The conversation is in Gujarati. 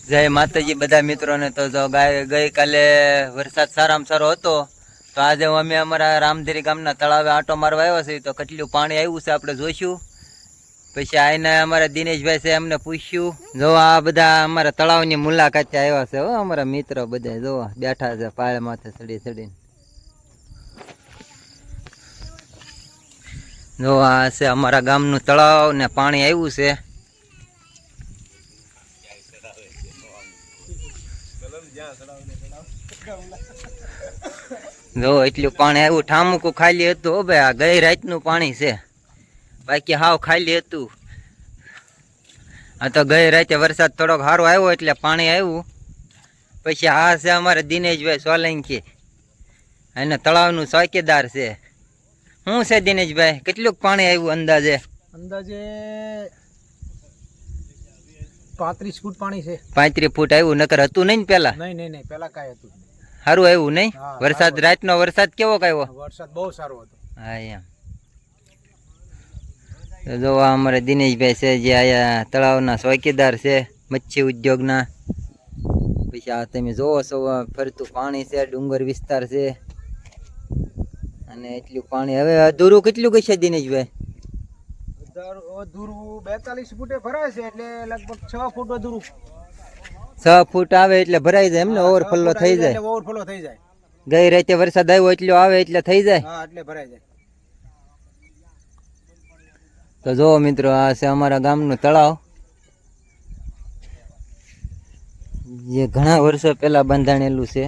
જય માતાજી બધા મિત્રોને. તો જો ગઈકાલે વરસાદ સારામાં સારો હતો, તો આજે અમે અમારા રામધેરી ગામના તળાવે આંટો મારવા આવ્યા છીએ. તો કેટલું પાણી આવ્યું છે આપણે જોઈશું. પછી આઈને અમારા દિનેશભાઈ છે, એમને પૂછ્યું. જો આ બધા અમારા તળાવની મુલાકાતે આવ્યા છે હો, અમારા મિત્રો બધા જો બેઠા છે પાળ માથે ચડી ચડીને. જો આ છે અમારા ગામનું તળાવ ને પાણી આવ્યું છે. જો એટલું પાણી આવ્યું, ઠામુકું ખાલી હતું. હો ભાઈ, આ ગઈ રાતનું પાણી છે, બાકી હાવ ખાલી હતું. આ તો ગઈ રાતે વરસાદ થોડોક સારો આવ્યો એટલે પાણી આવ્યું. પછી આ છે અમારે દિનેશભાઈ સોલંકી, એને તળાવનું ચોકીદાર છે. શું છે દિનેશભાઈ, કેટલું પાણી આવ્યું અંદાજે? અંદાજે 35 ફૂટ પાણી છે. 35 ફૂટ આવ્યું, નકર હતું નહીં ને પેલા? નહીં પેલા કાંઈ હતું સારું આવ્યું નહીં? વરસાદ રાતનો વરસાદ કેવો આવ્યો? વરસાદ બહુ સારો હતો. હા એમ. તો જો અમારે દિનેશભાઈ છે, જે આયા તળાવના ચોકીદાર છે, મચ્છી ઉદ્યોગના. પછી આ તમે જોવો છો ફરતું પાણી છે, ડુંગર વિસ્તાર છે, અને એટલું પાણી હવે અધૂરું કેટલું કહેશે દિનેશભાઈ? અધૂરું 42 ફૂટે ભરાય છે, એટલે લગભગ 6 ફૂટ અધૂરું. 6 ફૂટ આવે એટલે ભરાઈ જાય એમને? ઓવરફ્લો થઈ જાય? ઓવરફ્લો થઈ જાય. ગઈ રાતે વરસાદ આવ્યો એટલો આવે એટલે થઈ જાય? હા, એટલે ભરાઈ જાય. તો જો મિત્રો, આ છે અમારા ગામનું તળાવ, જે ઘણા વર્ષો પહેલા બંધાણેલું છે.